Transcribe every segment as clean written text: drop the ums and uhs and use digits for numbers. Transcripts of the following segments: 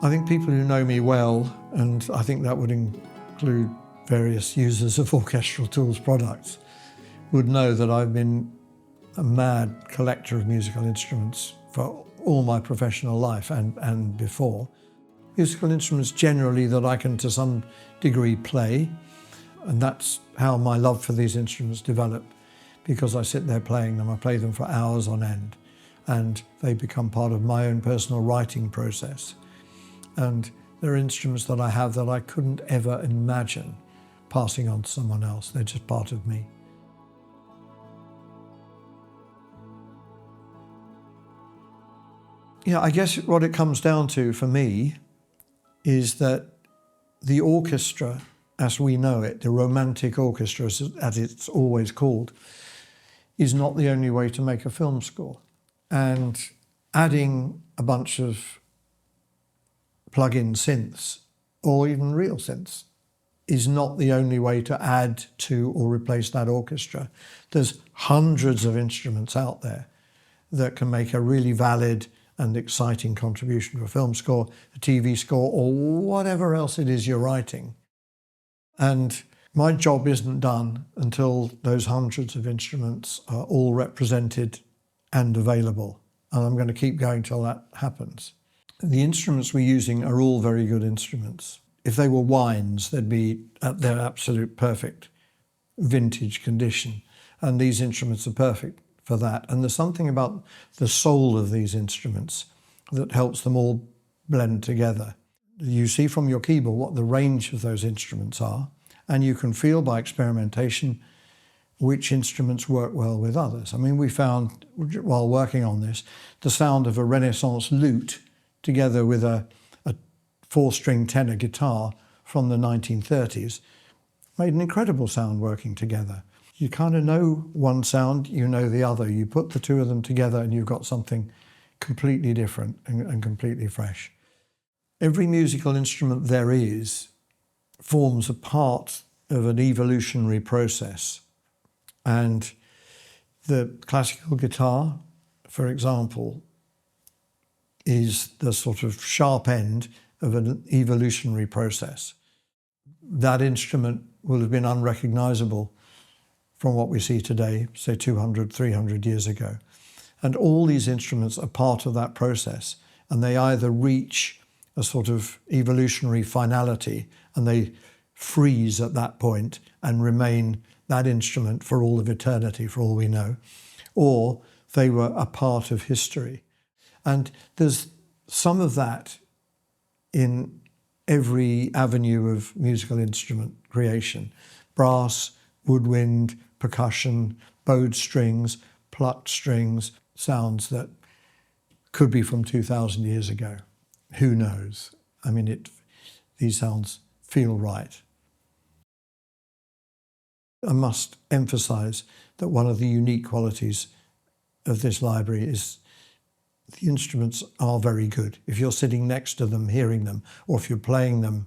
I think people who know me well, and I think that would include various users of Orchestral Tools products, would know that I've been a mad collector of musical instruments for all my professional life and before. Musical instruments generally that I can to some degree play, and that's how my love for these instruments developed, because I sit there playing them. I play them for hours on end, and they become part of my own personal writing process. And there are instruments that I have that I couldn't ever imagine passing on to someone else. They're just part of me. Yeah, I guess what it comes down to for me is that the orchestra, as we know it, the romantic orchestra, as it's always called, is not the only way to make a film score. And adding a bunch of plug-in synths, or even real synths, is not the only way to add to or replace that orchestra. There's hundreds of instruments out there that can make a really valid and exciting contribution to a film score, a TV score, or whatever else it is you're writing. And my job isn't done until those hundreds of instruments are all represented and available. And I'm going to keep going till that happens. The instruments we're using are all very good instruments. If they were wines, they'd be at their absolute perfect vintage condition. And these instruments are perfect for that. And there's something about the soul of these instruments that helps them all blend together. You see from your keyboard what the range of those instruments are, and you can feel by experimentation which instruments work well with others. I mean, we found, while working on this, the sound of a Renaissance lute together with a four-string tenor guitar from the 1930s made an incredible sound working together. You kind of know one sound, you know the other. You put the two of them together and you've got something completely different and completely fresh. Every musical instrument there is forms a part of an evolutionary process. And the classical guitar, for example, is the sort of sharp end of an evolutionary process. That instrument will have been unrecognizable from what we see today, say 200, 300 years ago. And all these instruments are part of that process, and they either reach a sort of evolutionary finality and they freeze at that point and remain that instrument for all of eternity, for all we know, or they were a part of history. And there's some of that in every avenue of musical instrument creation: brass, woodwind, percussion, bowed strings, plucked strings, sounds that could be from 2,000 years ago. Who knows? I mean, these sounds feel right. I must emphasize that one of the unique qualities of this library is the instruments are very good. If you're sitting next to them, hearing them, or if you're playing them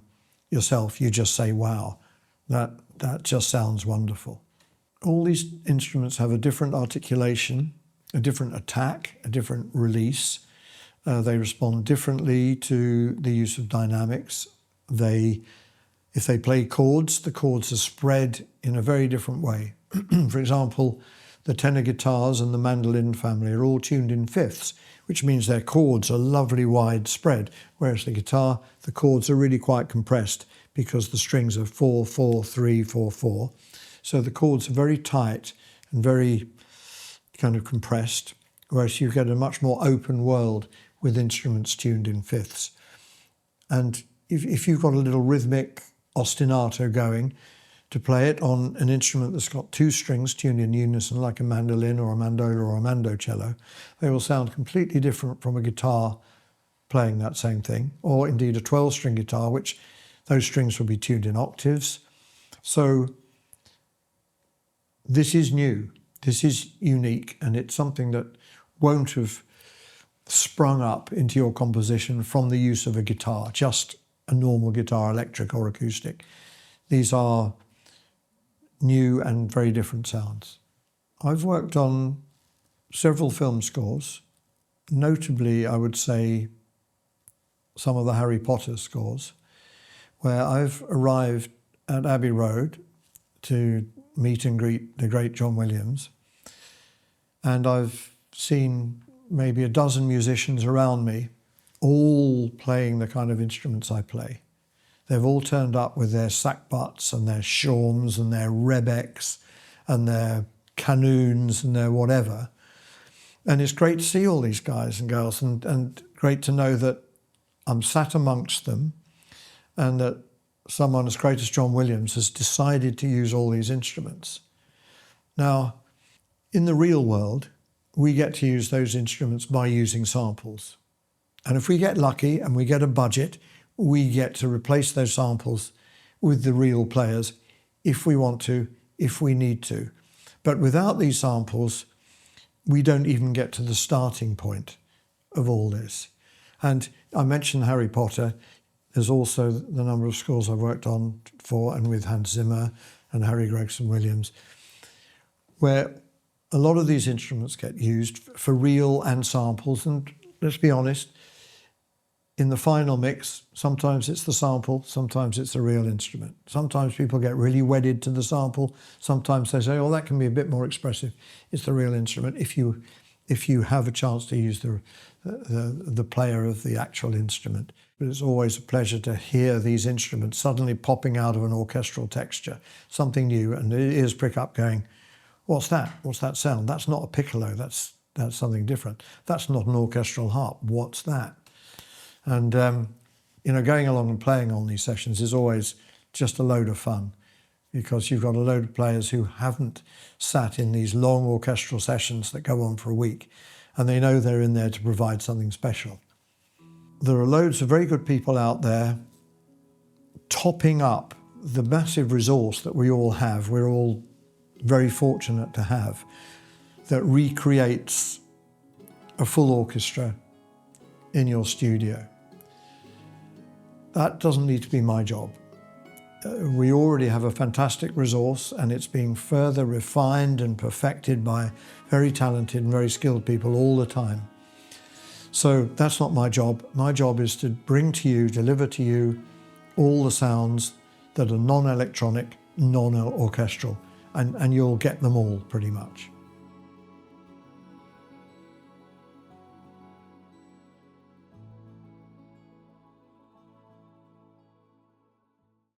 yourself, you just say, wow, that just sounds wonderful. All these instruments have a different articulation, a different attack, a different release. They respond differently to the use of dynamics. If they play chords, the chords are spread in a very different way. For example, the tenor guitars and the mandolin family are all tuned in fifths, which means their chords are lovely wide spread, whereas the guitar, the chords are really quite compressed because the strings are 4, 4, 3, 4, 4. So the chords are very tight and very kind of compressed, whereas you get a much more open world with instruments tuned in fifths. And if you've got a little rhythmic ostinato going, to play it on an instrument that's got two strings tuned in unison, like a mandolin or a mandola or a mandocello, they will sound completely different from a guitar playing that same thing, or indeed a 12-string guitar, which those strings will be tuned in octaves. So this is new, this is unique, and it's something that won't have sprung up into your composition from the use of a guitar, just a normal guitar, electric or acoustic. These are new and very different sounds. I've worked on several film scores. Notably, I would say some of the Harry Potter scores, where I've arrived at Abbey Road to meet and greet the great John Williams, and I've seen maybe a dozen musicians around me, all playing the kind of instruments I play. They've all turned up with their sackbuts and their shawms and their rebecks and their canoons and their whatever. And it's great to see all these guys and girls, and great to know that I'm sat amongst them and that someone as great as John Williams has decided to use all these instruments. Now, in the real world, we get to use those instruments by using samples. And if we get lucky and we get a budget, we get to replace those samples with the real players if we want to, if we need to. But without these samples, we don't even get to the starting point of all this. And I mentioned Harry Potter. There's also the number of scores I've worked on for and with Hans Zimmer and Harry Gregson Williams, where a lot of these instruments get used for real and samples. And let's be honest, in the final mix, sometimes it's the sample, sometimes it's a real instrument. Sometimes people get really wedded to the sample. Sometimes they say, oh, that can be a bit more expressive. It's the real instrument if you have a chance to use the player of the actual instrument. But it's always a pleasure to hear these instruments suddenly popping out of an orchestral texture, something new, and the ears prick up going, what's that? What's that sound? That's not a piccolo, that's something different. That's not an orchestral harp, what's that? And, going along and playing on these sessions is always just a load of fun, because you've got a load of players who haven't sat in these long orchestral sessions that go on for a week, and they know they're in there to provide something special. There are loads of very good people out there topping up the massive resource that we all have, we're all very fortunate to have, that recreates a full orchestra in your studio. That doesn't need to be my job. We already have a fantastic resource, and it's being further refined and perfected by very talented and very skilled people all the time. So that's not my job. My job is to bring to you, deliver to you all the sounds that are non-electronic, non-orchestral, and you'll get them all pretty much.